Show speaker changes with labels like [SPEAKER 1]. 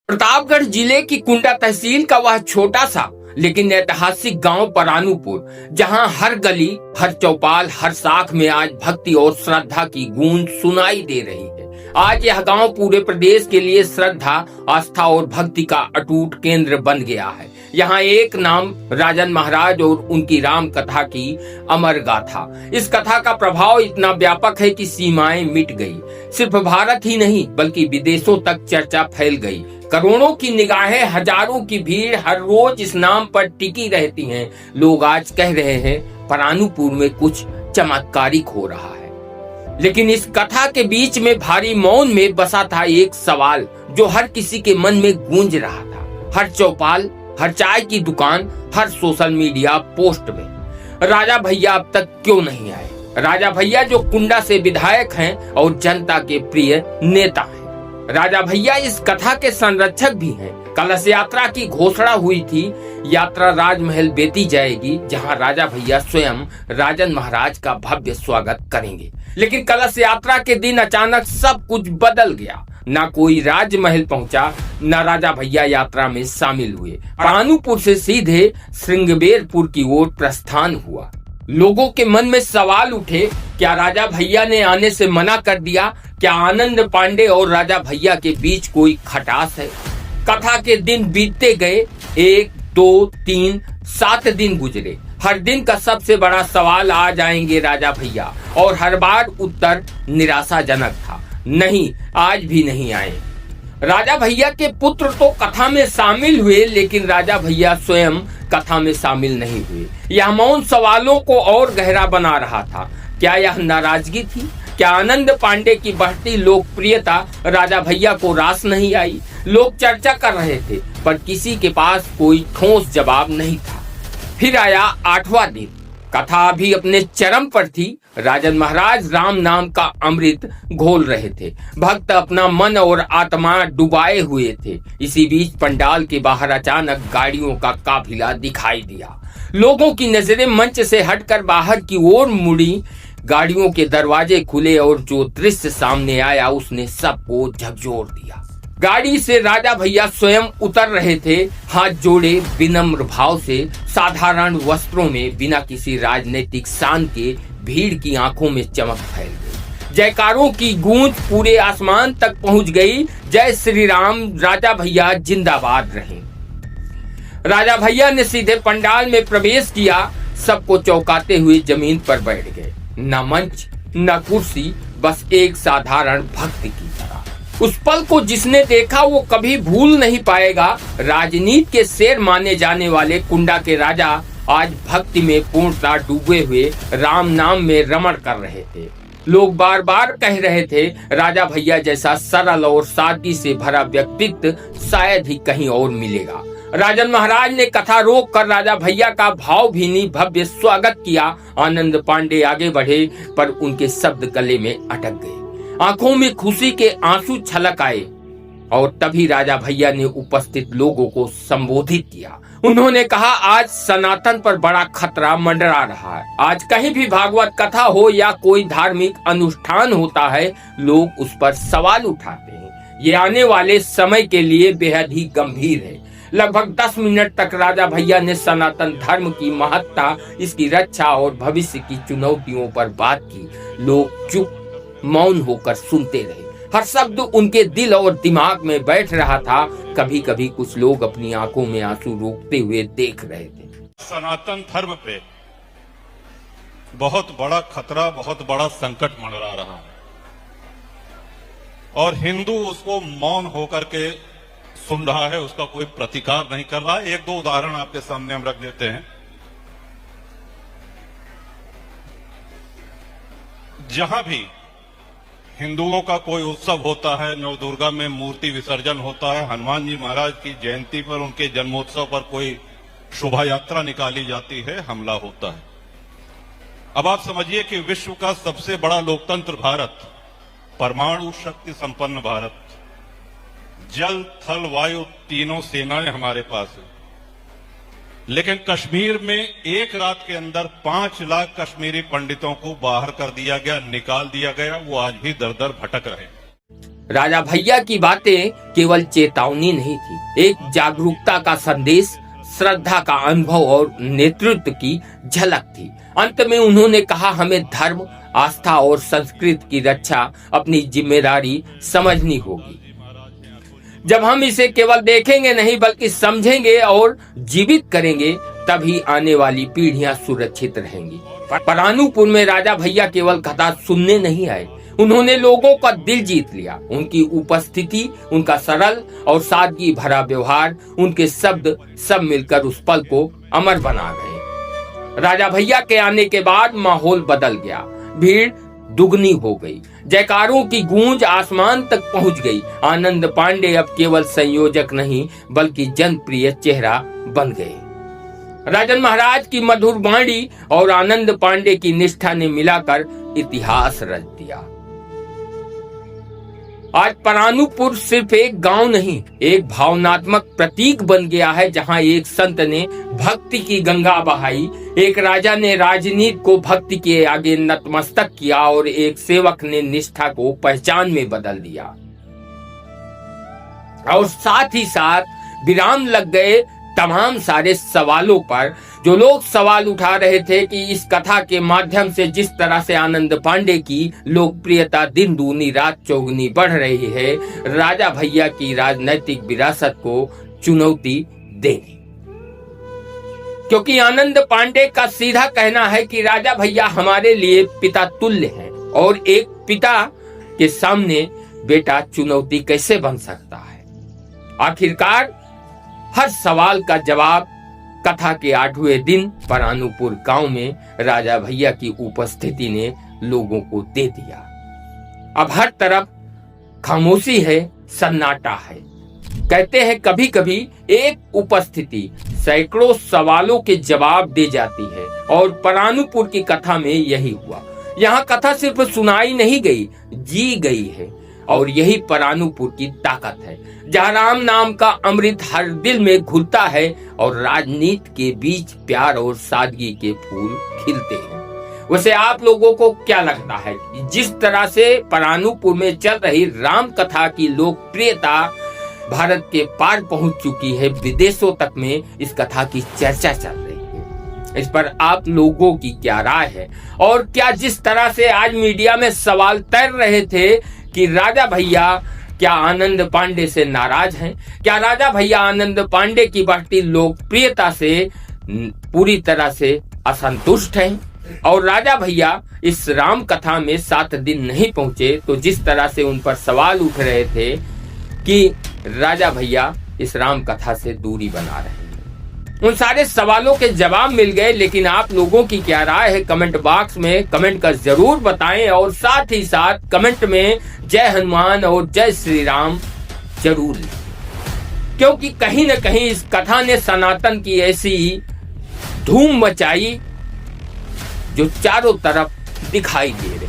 [SPEAKER 1] प्रतापगढ़ जिले की कुंडा तहसील का वह छोटा सा लेकिन ऐतिहासिक गांव परानुपुर, जहां हर गली, हर चौपाल, हर साख में आज भक्ति और श्रद्धा की गूंज सुनाई दे रही है। आज यह गांव पूरे प्रदेश के लिए श्रद्धा, आस्था और भक्ति का अटूट केंद्र बन गया है। यहाँ एक नाम राजन महाराज और उनकी राम कथा की अमर गाथा। इस कथा का प्रभाव इतना व्यापक है कि सीमाएं मिट गई। सिर्फ भारत ही नहीं बल्कि विदेशों तक चर्चा फैल गई। करोड़ों की निगाहें, हजारों की भीड़ हर रोज इस नाम पर टिकी रहती हैं। लोग आज कह रहे हैं परानुपुर में कुछ चमत्कारिक हो रहा है। लेकिन इस कथा के बीच में भारी मौन में बसा था एक सवाल जो हर किसी के मन में गूंज रहा था। हर चौपाल, हर चाय की दुकान, हर सोशल मीडिया पोस्ट में राजा भैया अब तक क्यों नहीं आए? राजा भैया जो कुंडा से विधायक हैं और जनता के प्रिय नेता हैं। राजा भैया इस कथा के संरक्षक भी हैं। कलश यात्रा की घोषणा हुई थी। यात्रा राजमहल बेती जाएगी, जहां राजा भैया स्वयं राजन महाराज का भव्य स्वागत करेंगे। लेकिन कलश यात्रा के दिन अचानक सब कुछ बदल गया। न कोई राजमहल पहुंचा, न राजा भैया यात्रा में शामिल हुए। परानुपुर से सीधे श्रृंगबेरपुर की ओर प्रस्थान हुआ। लोगों के मन में सवाल उठे, क्या राजा भैया ने आने से मना कर दिया? क्या आनंद पांडे और राजा भैया के बीच कोई खटास है? कथा के दिन बीतते गए। 1, 2, 3, 7 दिन गुजरे। हर दिन का सबसे बड़ा सवाल, आ जाएंगे राजा भैया? और हर बार उत्तर निराशाजनक था, नहीं, आज भी नहीं आए। राजा भैया के पुत्र तो कथा में शामिल हुए, लेकिन राजा भैया स्वयं कथा में शामिल नहीं हुए। यह मौन सवालों को और गहरा बना रहा था। क्या यह नाराजगी थी? क्या आनंद पांडे की बढ़ती लोकप्रियता राजा भैया को रास नहीं आई? लोग चर्चा कर रहे थे, पर किसी के पास कोई ठोस जवाब नहीं था। फिर आया 8वां दिन। कथा अभी अपने चरम पर थी। राजन महाराज राम नाम का अमृत घोल रहे थे। भक्त अपना मन और आत्मा डुबाए हुए थे। इसी बीच पंडाल के बाहर अचानक गाड़ियों का काफिला दिखाई दिया। लोगों की नजरें मंच से हटकर बाहर की ओर मुड़ी। गाड़ियों के दरवाजे खुले और जो दृश्य सामने आया उसने सबको झकझोर दिया। गाड़ी से राजा भैया स्वयं उतर रहे थे, हाथ जोड़े, विनम्र भाव से, साधारण वस्त्रों में, बिना किसी राजनीतिक शान के। भीड़ की आंखों में चमक फैल गई। जयकारों की गूंज पूरे आसमान तक पहुंच गई। जय श्री राम, राजा भैया जिंदाबाद रहें। राजा भैया ने सीधे पंडाल में प्रवेश किया। सबको चौंकाते हुए जमीन पर बैठ गए। न मंच, न कुर्सी, बस एक साधारण भक्त की तरह। उस पल को जिसने देखा वो कभी भूल नहीं पाएगा। राजनीति के शेर माने जाने वाले कुंडा के राजा आज भक्ति में पूर्णतः डूबे हुए राम नाम में रमण कर रहे थे। लोग बार बार कह रहे थे, राजा भैया जैसा सरल और सादगी से भरा व्यक्तित्व शायद ही कहीं और मिलेगा। राजन महाराज ने कथा रोक कर राजा भैया का भावभीनी भव्य स्वागत किया। आनंद पांडे आगे बढ़े, पर उनके शब्द गले में अटक गए। आंखों में खुशी के आंसू छलक आए। और तभी राजा भैया ने उपस्थित लोगों को संबोधित किया। उन्होंने कहा, आज सनातन पर बड़ा खतरा मंडरा रहा है। आज कहीं भी भागवत कथा हो या कोई धार्मिक अनुष्ठान होता है, लोग उस पर सवाल उठाते हैं। ये आने वाले समय के लिए बेहद ही गंभीर है। लगभग 10 मिनट तक राजा भैया ने सनातन धर्म की महत्ता, इसकी रक्षा और भविष्य की चुनौतियों पर बात की। लोग चुप, मौन होकर सुनते रहे। हर शब्द उनके दिल और दिमाग में बैठ रहा था। कभी कभी कुछ लोग अपनी आंखों में आंसू रोकते हुए देख रहे थे।
[SPEAKER 2] सनातन धर्म पे बहुत बड़ा खतरा, बहुत बड़ा संकट मंडरा रहा है और हिंदू उसको मौन होकर के सुन रहा है, उसका कोई प्रतिकार नहीं कर रहा है। 1-2 उदाहरण आपके सामने हम रख देते हैं। जहां भी हिंदुओं का कोई उत्सव होता है, नवदुर्गा में मूर्ति विसर्जन होता है, हनुमान जी महाराज की जयंती पर, उनके जन्मोत्सव पर कोई शोभा यात्रा निकाली जाती है, हमला होता है। अब आप समझिए कि विश्व का सबसे बड़ा लोकतंत्र भारत, परमाणु शक्ति संपन्न भारत, जल, थल, वायु तीनों सेनाएं हमारे पास है, लेकिन कश्मीर में एक रात के अंदर 5 लाख कश्मीरी पंडितों को बाहर कर दिया गया, निकाल दिया गया। वो आज भी दर दर भटक रहे हैं।
[SPEAKER 1] राजा भैया की बातें केवल चेतावनी नहीं थी, एक जागरूकता का संदेश, श्रद्धा का अनुभव और नेतृत्व की झलक थी। अंत में उन्होंने कहा, हमें धर्म, आस्था और संस्कृति की रक्षा अपनी जिम्मेदारी समझनी होगी। जब हम इसे केवल देखेंगे नहीं बल्कि समझेंगे और जीवित करेंगे, तभी आने वाली पीढ़ियां सुरक्षित रहेंगी। परानूपुर में राजा भैया केवल कथा सुनने नहीं आए, उन्होंने लोगों का दिल जीत लिया। उनकी उपस्थिति, उनका सरल और सादगी भरा व्यवहार, उनके शब्द सब मिलकर उस पल को अमर बना गए। राजा भैया के आने के बाद माहौल बदल गया, भीड़ दुगनी हो गई, जयकारों की गूंज आसमान तक पहुंच गई। आनंद पांडे अब केवल संयोजक नहीं बल्कि जनप्रिय चेहरा बन गए। राजन महाराज की मधुर वाणी और आनंद पांडे की निष्ठा ने मिलाकर इतिहास रच दिया। आज परानूपुर सिर्फ एक गांव नहीं, एक भावनात्मक प्रतीक बन गया है, जहां एक संत ने भक्ति की गंगा बहाई, एक राजा ने राजनीति को भक्ति के आगे नतमस्तक किया और एक सेवक ने निष्ठा को पहचान में बदल दिया। और साथ ही साथ विराम लग गए तमाम सारे सवालों पर। जो लोग सवाल उठा रहे थे कि इस कथा के माध्यम से जिस तरह से आनंद पांडे की लोकप्रियता दिन दूनी रात चौगुनी बढ़ रही है, राजा भैया की राजनैतिक विरासत को चुनौती देगी। क्योंकि आनंद पांडे का सीधा कहना है कि राजा भैया हमारे लिए पिता तुल्य हैं और एक पिता के सामने बेटा चुनौती कैसे बन सकता है। आखिरकार हर सवाल का जवाब कथा के 8वें दिन परानूपुर गांव में राजा भैया की उपस्थिति ने लोगों को दे दिया। अब हर तरफ खामोशी है, सन्नाटा है। कहते हैं कभी कभी एक उपस्थिति सैकड़ों सवालों के जवाब दे जाती है, और परानूपुर की कथा में यही हुआ। यहाँ कथा सिर्फ सुनाई नहीं गई, जी गई है, और यही परानूपुर की ताकत है, जहाँ राम नाम का अमृत हर दिल में घुलता है और राजनीति के बीच प्यार और सादगी के फूल खिलते हैं। वैसे आप लोगों को क्या लगता है कि जिस तरह से परानूपुर में चल रही राम कथा की लोकप्रियता भारत के पार पहुंच चुकी है, विदेशों तक में इस कथा की चर्चा चल रही है, इस पर आप लोगों की क्या राय है? और क्या जिस तरह से आज मीडिया में सवाल तैर रहे थे कि राजा भैया क्या आनंद पांडे से नाराज हैं? क्या राजा भैया आनंद पांडे की बढ़ती लोकप्रियता से पूरी तरह से असंतुष्ट हैं? और राजा भैया इस राम कथा में 7 दिन नहीं पहुंचे, तो जिस तरह से उन पर सवाल उठ रहे थे कि राजा भैया इस राम कथा से दूरी बना रहे हैं, उन सारे सवालों के जवाब मिल गए। लेकिन आप लोगों की क्या राय है? कमेंट बॉक्स में कमेंट कर जरूर बताएं, और साथ ही साथ कमेंट में जय हनुमान और जय श्री राम जरूर लिखें, क्योंकि कहीं न कहीं इस कथा ने सनातन की ऐसी धूम मचाई जो चारों तरफ दिखाई दे रही।